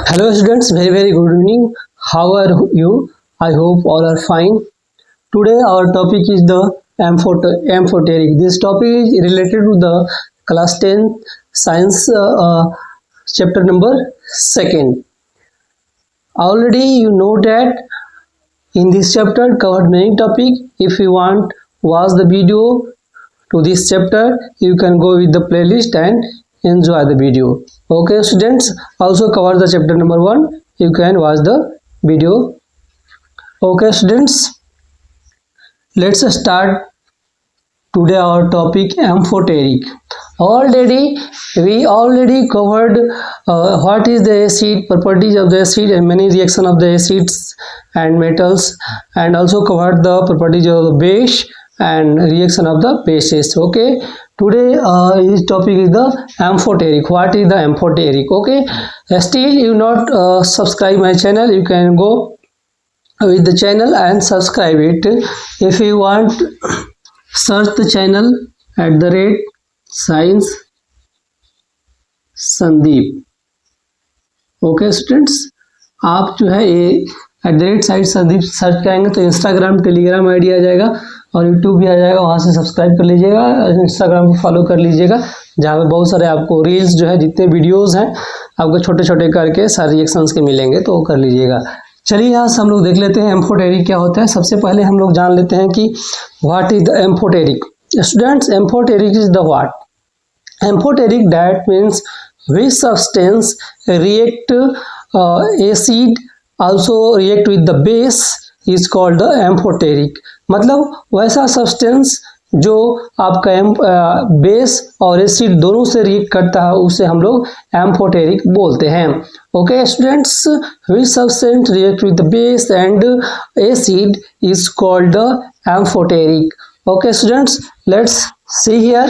Hello students, very good evening. How are you? I hope all are fine. Today our topic is the amphoteric. This topic is related to the class 10 science chapter number 2. Already you know that in this chapter covered many topics. If you want watch the video to this chapter, you can go with the playlist and enjoy the video. Okay students, also cover the chapter number 1, you can watch the video. Okay students, let's start today our topic amphoteric. We already covered what is the acid, properties of the acid and many reaction of the acids and metals, and also covered the properties of the base and reaction of the bases. Okay, today his topic is the amphoteric. What is the amphoteric? Okay, still you not subscribe my channel, you can go with the channel and subscribe it. If you want, search the channel @science Sandeep. Okay students, आप जो है ये @science Sandeep search करेंगे तो Instagram Telegram ID आ जाएगा और YouTube भी आ जाएगा, वहाँ से सब्सक्राइब कर लीजिएगा, इंस्टाग्राम को फॉलो कर लीजिएगा, जहाँ पे बहुत सारे आपको रील्स जो है जितने वीडियोस हैं आपको छोटे छोटे करके सारे रिएक्शंस के मिलेंगे, तो वो कर लीजिएगा. चलिए यहाँ से हम लोग देख लेते हैं एम्फोटेरिक क्या होता है. सबसे पहले हम लोग जान लेते हैं कि what is the amphoteric. Students, amphoteric is the what? Amphoteric that means which substance react acid also react with the base is called the amphoteric. मतलब वैसा सब्सटेंस जो आपका बेस और एसिड दोनों से रिएक्ट करता है उसे हम लोग एम्फोटेरिक बोलते हैं. Okay students, which substance react with the base and acid is called the amphoteric. Okay students, let's see here.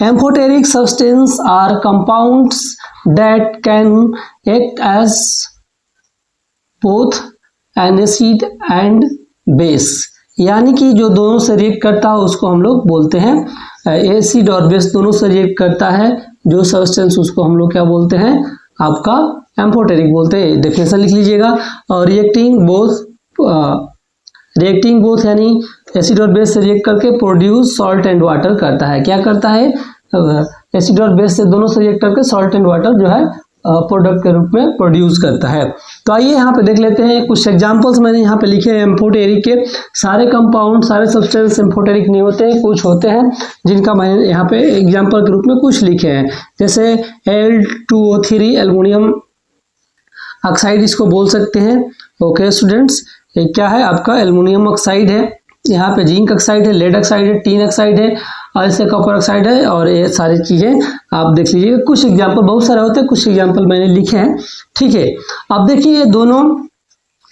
Amphoteric substances are compounds that can act as both an acid and base. यानी कि जो दोनों से react करता है उसको हम लोग बोलते हैं एसिड और बेस दोनों से रिएक्ट करता है जो सब्सटेंस, उसको हम लोग क्या बोलते हैं? आपका एम्फोटेरिक बोलते हैं. डेफिनेशन लिख लीजिएगा. और रिएक्टिंग बोथ यानी एसिड और बेस से रिएक्ट करके प्रोड्यूस सॉल्ट एंड वाटर करता है. क्या करता है? एसिड और बेस से दोनों से रिएक्ट करके सॉल्ट एंड वाटर जो है प्रोडक्ट के रूप में प्रोड्यूस करता है. तो आइए यहाँ पे देख लेते हैं कुछ एग्जांपल्स मैंने यहाँ पे लिखे हैं एम्फोटेरिक के. सारे कंपाउंड सारे सब्सटेंस एम्फोटेरिक नहीं होते हैं, कुछ होते हैं जिनका मैंने यहाँ पे एग्जांपल के रूप में कुछ लिखे हैं. जैसे Al2O3 एल्युमिनियम ऑक्साइड इसको बोल सकते हैं. ओके स्टूडेंट्स, ये क्या है? आपका एल्युमिनियम ऑक्साइड है. यहाँ पे जिंक ऑक्साइड है, लेड ऑक्साइड है, टीन ऑक्साइड है, और ऐसे कॉपर ऑक्साइड है, और ये सारी चीजें आप देख लीजिए. कुछ एग्जांपल, बहुत सारे होते हैं, कुछ एग्जांपल मैंने लिखे हैं. ठीक है, अब देखिए ये दोनों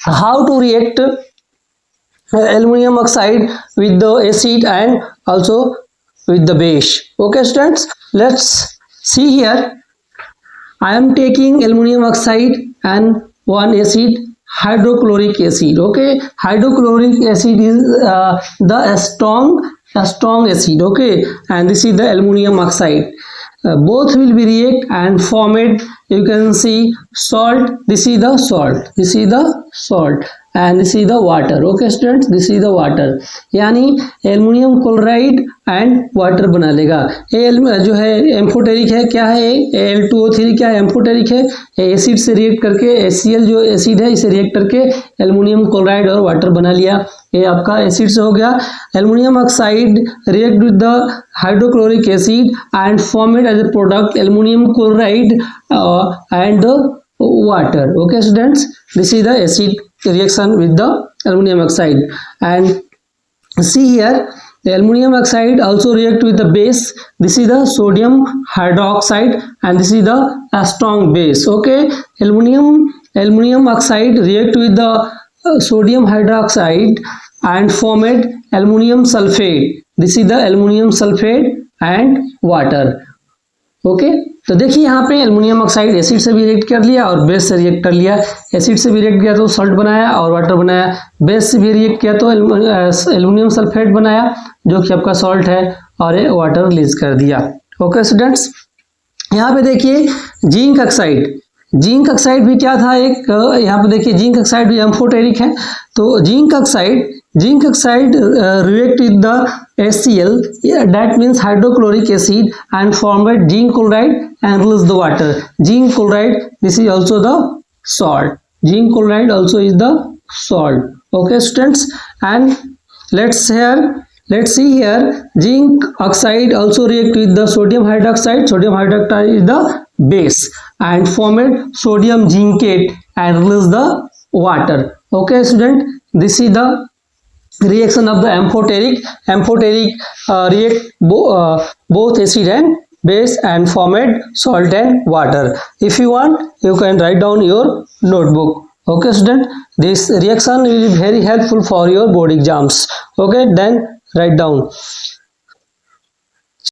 how to react aluminium oxide with the acid and also with the base. Okay students, let's see here. I am taking aluminium oxide and one acid, hydrochloric acid. Okay, hydrochloric acid is the strong acid. Okay, and this is the aluminum oxide. Both will be react and formed, you can see salt. This is the salt and this is the water. Okay students, this is the water. यानी aluminium chloride and water बना लेगा. ये जो है amphoteric है. क्या है? Al2O3 क्या है? एम्फोटेरिक है. एसिड से रिएक्ट करके HCl जो एसिड है इसे रिएक्ट करके एल्युमिनियम क्लोराइड और वाटर बना लिया. ये आपका एसिड से हो गया. Aluminium oxide react with the hydrochloric acid and formed as a product aluminium chloride and water. Okay students, this is the acid reaction with the aluminum oxide. And see here, the aluminum oxide also react with the base. This is the sodium hydroxide and this is the strong base. Okay, aluminum oxide react with the sodium hydroxide and formed aluminum sulfate. This is the aluminum sulfate and water. Okay, तो देखिए यहाँ पे aluminium oxide acid से भी react कर लिया और base से रिएक्ट कर लिया. एसिड से भी रिएक्ट किया तो सॉल्ट बनाया और वाटर बनाया. बेस से भी रिएक्ट किया तो एल्युमिनियम सल्फेट बनाया जो कि आपका सॉल्ट है, और ये वाटर रिलीज कर दिया. ओके स्टूडेंट्स, यहाँ पे देखिए जिंक ऑक्साइड, जिंक ऑक्साइड भी क्या था, एक यहाँ पे देखिए जिंक ऑक्साइड भी एम्फोटेरिक है। तो zinc oxide react with the HCl, that means hydrochloric acid, and formed zinc chloride and release the water. Zinc chloride, this is also the salt. Zinc chloride also is the salt. Okay students, and let's see here, zinc oxide also react with the sodium hydroxide. Sodium hydroxide is the base and formed sodium zincate and release the water. Okay student, this is the reaction of the amphoteric react both acid and base and formed salt and water. If you want, you can write down your notebook. Okay student, this reaction will be very helpful for your board exams. Okay, then write down.